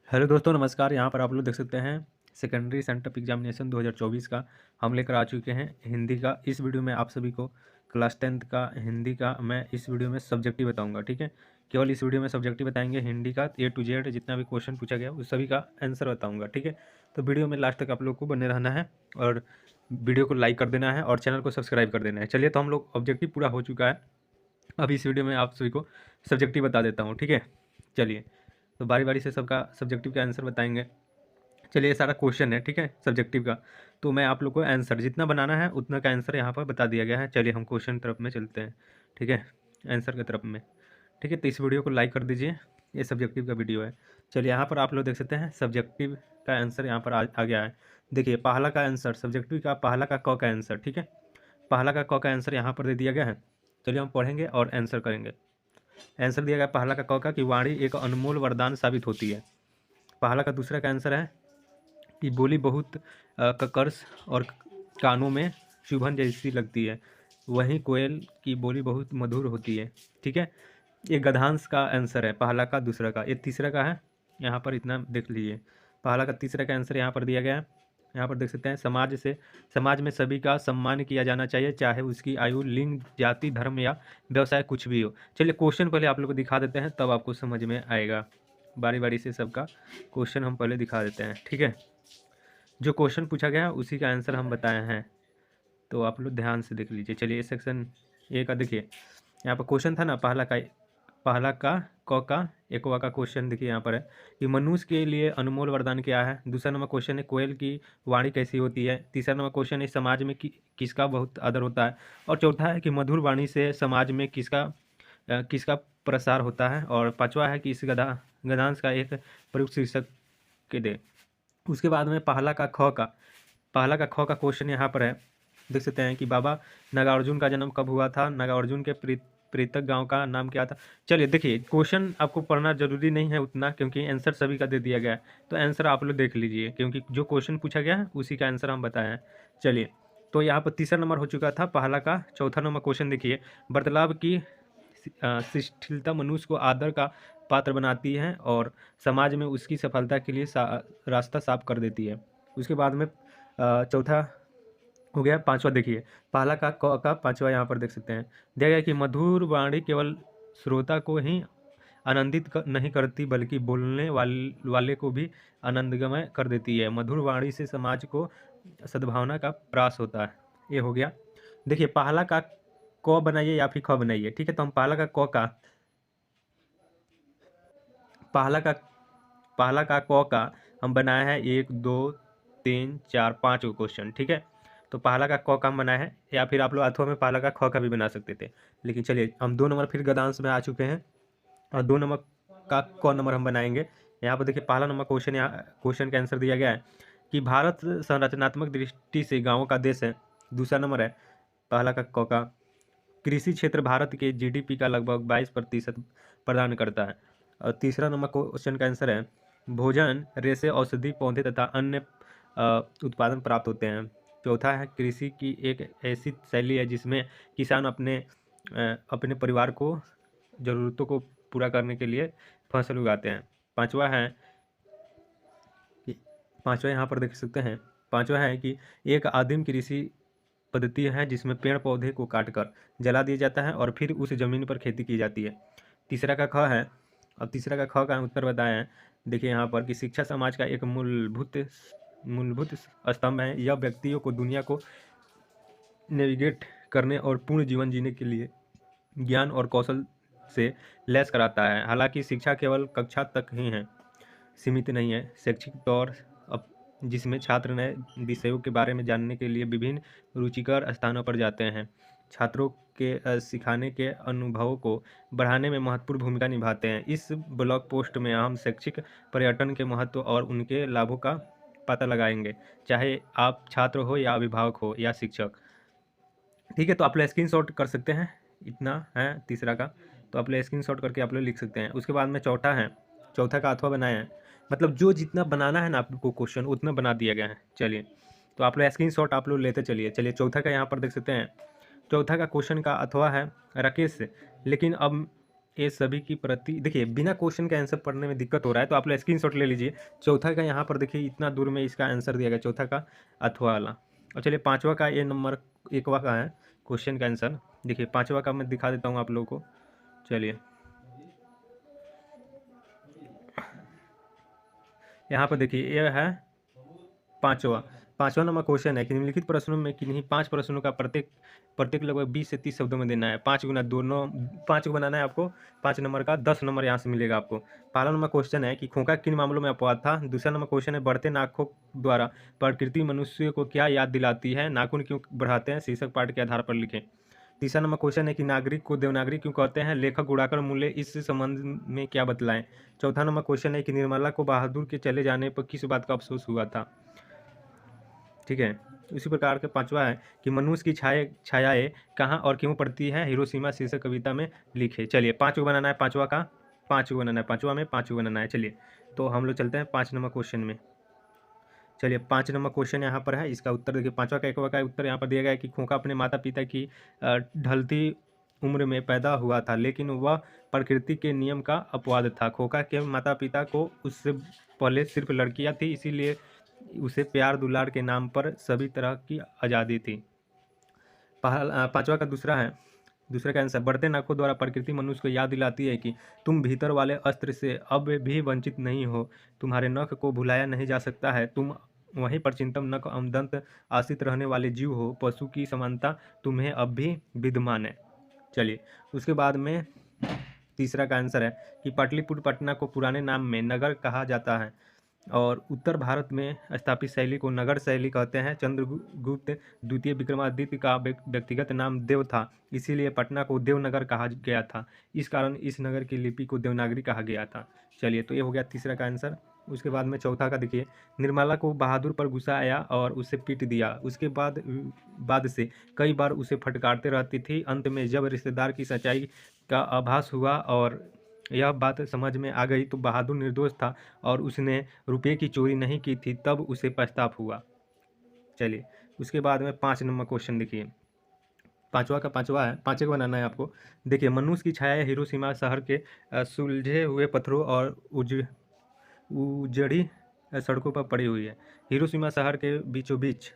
Hello दोस्तों, नमस्कार। यहाँ पर आप लोग देख सकते हैं सेकेंडरी सेंटअप एग्जामिनेशन 2024 का हम लेकर आ चुके हैं हिंदी का। इस वीडियो में आप सभी को क्लास 10th का हिंदी का मैं इस वीडियो में सब्जेक्टिव बताऊंगा। ठीक है, केवल इस वीडियो में सब्जेक्टिव बताएंगे। हिंदी का A to Z जितना भी क्वेश्चन पूछा गया उस सभी का आंसर बताऊँगा। ठीक है, तो वीडियो में लास्ट तक आप लोग को बने रहना है और वीडियो को लाइक कर देना है और चैनल को सब्सक्राइब कर देना है। चलिए, तो हम लोग ऑब्जेक्टिव पूरा हो चुका है। अब इस वीडियो में आप सभी को सब्जेक्टिव बता देता हूँ। ठीक है, चलिए, तो बारी बारी से सबका सब्जेक्टिव का आंसर बताएंगे। चलिए, ये सारा क्वेश्चन है, ठीक है, सब्जेक्टिव का। तो मैं आप लोग को आंसर जितना बनाना है उतना का आंसर यहाँ पर बता दिया गया है। चलिए, हम क्वेश्चन तरफ में चलते हैं। ठीक है, आंसर की तरफ में। ठीक है, तो इस वीडियो को लाइक कर दीजिए। ये सब्जेक्टिव का वीडियो है। चलिए, यहाँ पर आप लोग देख सकते हैं सब्जेक्टिव का आंसर यहाँ पर आ गया है। देखिए, पहला का आंसर सब्जेक्टिव का पहला का क का आंसर। ठीक है, पहला का क का आंसर यहाँ पर दे दिया गया है। चलिए, हम पढ़ेंगे और आंसर करेंगे। आंसर दिया गया पहला का क का कि वाणी एक अनमोल वरदान साबित होती है। पहला का दूसरा का आंसर है कि बोली बहुत कर्कश और कानों में चुभन जैसी लगती है, वहीं कोयल की बोली बहुत मधुर होती है। ठीक है, ये गद्यांश का आंसर है पहला का दूसरा का। ये तीसरा का है, यहाँ पर इतना देख लीजिए। पहला का तीसरा का आंसर यहाँ पर दिया गया है। यहाँ पर देख सकते हैं समाज में सभी का सम्मान किया जाना चाहिए, चाहे उसकी आयु, लिंग, जाति, धर्म या व्यवसाय कुछ भी हो। चलिए, क्वेश्चन पहले आप लोग को दिखा देते हैं, तब आपको समझ में आएगा। बारी बारी से सबका क्वेश्चन हम पहले दिखा देते हैं। ठीक है, जो क्वेश्चन पूछा गया है उसी का आंसर हम बताए हैं, तो आप लोग ध्यान से देख लीजिए। चलिए, सेक्शन ए का देखिए, यहाँ पर क्वेश्चन था ना पहला का क का एकवा का क्वेश्चन देखिए यहाँ पर है कि मनुष्य के लिए अनमोल वरदान क्या है। दूसरा नंबर क्वेश्चन है कोयल की वाणी कैसी होती है। तीसरा नंबर क्वेश्चन है समाज में किसका बहुत आदर होता है। और चौथा है कि मधुर वाणी से समाज में किसका प्रसार होता है। और पांचवा है कि इस गद्यांश का एक प्रयुक्त शीर्षक के दे। उसके बाद में पहला का ख का क्वेश्चन यहाँ पर है। देख सकते हैं कि बाबा नागार्जुन का जन्म कब हुआ था। नागार्जुन के प्रीतक गांव का नाम क्या था। चलिए, देखिए, क्वेश्चन आपको पढ़ना जरूरी नहीं है उतना, क्योंकि आंसर सभी का दे दिया गया है। तो आंसर आप लोग देख लीजिए, क्योंकि जो क्वेश्चन पूछा गया है उसी का आंसर हम बताए हैं। चलिए, तो यहाँ पर तीसरा नंबर हो चुका था पहला का। चौथा नंबर क्वेश्चन देखिए, वार्तालाप की शिथिलता मनुष्य को आदर का पात्र बनाती है और समाज में उसकी सफलता के लिए रास्ता साफ कर देती है। उसके बाद में चौथा हो गया। पांचवा देखिए, पहला का क का पांचवा यहाँ पर देख सकते हैं, दिया गया कि मधुर वाणी केवल श्रोता को ही नहीं करती, बल्कि बोलने वाले को भी आनंदमय कर देती है। मधुर वाणी से समाज को सद्भावना का प्रयास होता है। ये हो गया। देखिए, पहला का क बनाइए या फिर ख बनाइए। ठीक है, तो हम पहला का क का हम बनाए हैं 1 2 3 4 5 क्वेश्चन। ठीक है, तो पहला का क का हम बनाए हैं, या फिर आप लोग अथवा में पहला का ख का भी बना सकते थे। लेकिन चलिए, हम 2 नंबर फिर गद्यांश में आ चुके हैं और 2 नंबर का क नंबर हम बनाएंगे। यहाँ पर देखिए, पहला नंबर क्वेश्चन, यहाँ क्वेश्चन का आंसर दिया गया है कि भारत संरचनात्मक दृष्टि से गाँवों का देश है। दूसरा नंबर है पहला का क का, कृषि क्षेत्र भारत के जीडीपी का लगभग 22% प्रदान करता है। और तीसरा नंबर क्वेश्चन का आंसर है भोजन, रेशे, औषधि, पौधे तथा अन्य उत्पादन प्राप्त होते हैं। चौथा है कृषि की एक ऐसी शैली है जिसमें किसान अपने परिवार को ज़रूरतों को पूरा करने के लिए फसल उगाते हैं। पांचवा यहाँ पर देख सकते हैं, पांचवा है कि एक आदिम कृषि पद्धति है जिसमें पेड़ पौधे को काटकर जला दिया जाता है और फिर उस जमीन पर खेती की जाती है। तीसरा का ख है। अब तीसरा का ख का उत्तर बताएं हैं। देखिए यहाँ पर कि शिक्षा समाज का एक मूलभूत स्तंभ है। यह व्यक्तियों को दुनिया को नेविगेट करने और पूर्ण जीवन जीने के लिए ज्ञान और कौशल से लैस कराता है। हालांकि शिक्षा केवल कक्षा तक ही है, सीमित नहीं है। शैक्षिक तौर जिसमें छात्र नए विषयों के बारे में जानने के लिए विभिन्न रुचिकर स्थानों पर जाते हैं, छात्रों के सिखाने के अनुभवों को बढ़ाने में महत्वपूर्ण भूमिका निभाते हैं। इस ब्लॉग पोस्ट में हम शैक्षिक पर्यटन के महत्व और उनके लाभों का पता लगाएंगे, चाहे आप छात्र हो या अभिभावक हो या शिक्षक। ठीक है, तो आप लोग स्क्रीनशॉट कर सकते हैं, इतना है तीसरा का, तो आप लोग स्क्रीनशॉट करके आप लोग लिख सकते हैं। उसके बाद में चौथा का अथवा बनाए हैं, मतलब जो जितना बनाना है ना आपको क्वेश्चन उतना बना दिया गया है। चलिए, तो आप लोग स्क्रीनशॉट आप लोग लेते चलिए। चौथा का यहाँ पर देख सकते हैं, चौथा का क्वेश्चन का अथवा है राकेश, लेकिन अब ये सभी की प्रति देखिए, बिना क्वेश्चन के आंसर पढ़ने में दिक्कत हो रहा है तो आप लोग स्क्रीनशॉट ले लीजिए। चौथा का यहाँ पर देखिए इतना दूर में इसका आंसर दिया गया, चौथा का अथवा वाला। और चलिए पाँचवा का ये नंबर एकवा का है क्वेश्चन का आंसर। देखिए पाँचवा का मैं दिखा देता हूँ आप लोगों को। चलिए यहाँ पर देखिए ये है पाँचवा नंबर क्वेश्चन है कि निम्नलिखित प्रश्नों में किन्हीं 5 प्रश्नों का प्रत्येक प्रत्येक लगभग 20 से 30 शब्दों में देना है। 5 गुना दोनों 5 को बनाना है आपको। 5 नंबर का 10 नंबर यहाँ से मिलेगा आपको। पहला नंबर क्वेश्चन है कि खोखा किन मामलों में अपवाद था। दूसरा नंबर क्वेश्चन है बढ़ते नाखून द्वारा प्रकृति मनुष्य को क्या याद दिलाती है, नाखून क्यों बढ़ाते हैं, शीर्षक पाठ के आधार पर लिखें। तीसरा नंबर क्वेश्चन है कि नागरिक को देवनागरी क्यों कहते हैं, लेखक उड़ाकर मूल्य इस संबंध में क्या बतलाएं। चौथा नंबर क्वेश्चन है कि निर्मला को बहादुर के चले जाने पर किस बात का अफसोस हुआ था। ठीक है, उसी प्रकार के पांचवा है कि मनुष्य की छायाएं कहाँ और क्यों पड़ती है, हिरोशिमा शीर्षक कविता में लिखे। चलिए 5 को बनाना है, पांचवा का 5 को बनाना है, पांचवा में 5 को बनाना है। चलिए तो हम लोग चलते हैं 5 नंबर क्वेश्चन में। चलिए 5 नंबर क्वेश्चन यहाँ पर है, इसका उत्तर देखिए। पांचवा का एकवा का उत्तर यहाँ पर दिया गया है कि खोखा अपने माता पिता की ढलती उम्र में पैदा हुआ था, लेकिन वह प्रकृति के नियम का अपवाद था। खोखा के माता पिता को उससे पहले सिर्फ लड़कियां थी, इसीलिए उसे प्यार दुलार के नाम पर सभी तरह की आज़ादी थी। पांचवा का दूसरे का आंसर बढ़ते नाखों द्वारा प्रकृति मनुष्य को याद दिलाती है कि तुम भीतर वाले अस्त्र से अब भी वंचित नहीं हो, तुम्हारे नख को भुलाया नहीं जा सकता है, तुम वहीं पर चिंतन नख अमदंत आश्रित रहने वाले जीव हो, पशु की समानता तुम्हें अब भी विद्यमान है। चलिए उसके बाद में तीसरा का आंसर है कि पाटलिपुत्र पटना को पुराने नाम में नगर कहा जाता है और उत्तर भारत में स्थापित शैली को नगर शैली कहते हैं। चंद्रगुप्त द्वितीय विक्रमादित्य का व्यक्तिगत नाम देव था, इसीलिए पटना को देवनगर कहा गया था। इस कारण इस नगर की लिपि को देवनागरी कहा गया था। चलिए तो ये हो गया तीसरा का आंसर। उसके बाद में चौथा का देखिए, निर्मला को बहादुर पर गुस्सा आया और उसे पीट दिया। उसके बाद से कई बार उसे फटकारते रहती थी। अंत में जब रिश्तेदार की सच्चाई का आभास हुआ और यह बात समझ में आ गई तो बहादुर निर्दोष था और उसने रुपये की चोरी नहीं की थी, तब उसे पछतावा हुआ। चलिए उसके बाद में 5 नंबर क्वेश्चन देखिए। पांचवा का पांचवा है, पांचवे को बनाना है आपको। देखिए मनुष्य की छाया हिरोशिमा शहर के सुलझे हुए पत्थरों और उजड़ी सड़कों पर पड़ी हुई है। हिरोशिमा शहर के बीचों बीच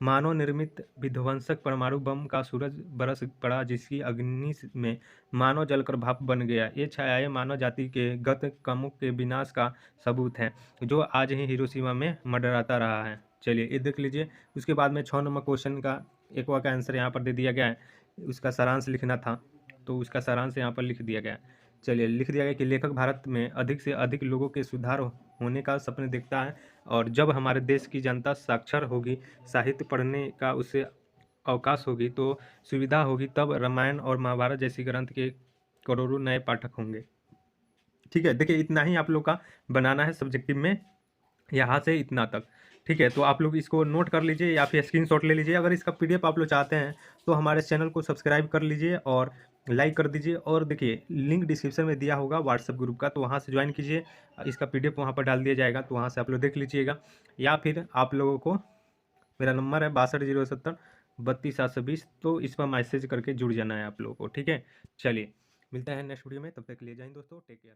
मानव निर्मित विध्वंसक परमाणु बम का सूरज बरस पड़ा, जिसकी अग्नि में मानव जलकर भाप बन गया। ये छायाएं मानव जाति के गत कर्मों के विनाश का सबूत हैं, जो आज ही हिरोशिमा में मंडराता रहा है। चलिए ये देख लीजिए। उसके बाद में 6 नंबर क्वेश्चन का एकवा का आंसर यहाँ पर दे दिया गया है, उसका सारांश लिखना था, तो उसका सारांश यहाँ पर लिख दिया गया है। चलिए लिख दिया गया कि लेखक भारत में अधिक से अधिक लोगों के सुधार होने का सपने देखता है और जब हमारे देश की जनता साक्षर होगी, साहित्य पढ़ने का उसे अवकाश होगी, तो सुविधा होगी, तब रामायण और महाभारत जैसी ग्रंथ के करोड़ों नए पाठक होंगे। ठीक है, देखिए इतना ही आप लोग का बनाना है सब्जेक्टिव में, यहाँ से इतना तक। ठीक है, तो आप लोग इसको नोट कर लीजिए या फिर स्क्रीनशॉट ले लीजिए। अगर इसका पीडीएफ आप लोग चाहते हैं तो हमारे चैनल को सब्सक्राइब कर लीजिए और लाइक कर दीजिए। और देखिए लिंक डिस्क्रिप्शन में दिया होगा व्हाट्सएप ग्रुप का, तो वहाँ से ज्वाइन कीजिए। इसका पीडीएफ वहाँ पर डाल दिया जाएगा, तो वहाँ से आप लोग देख लीजिएगा। या फिर आप लोगों को मेरा नंबर है 6207032720, तो इस पर मैसेज करके जुड़ जाना है आप लोगों को। ठीक है, चलिए मिलते हैं नेक्स्ट वीडियो में, तब तक के लिए जय हिंद दोस्तों, टेक केयर।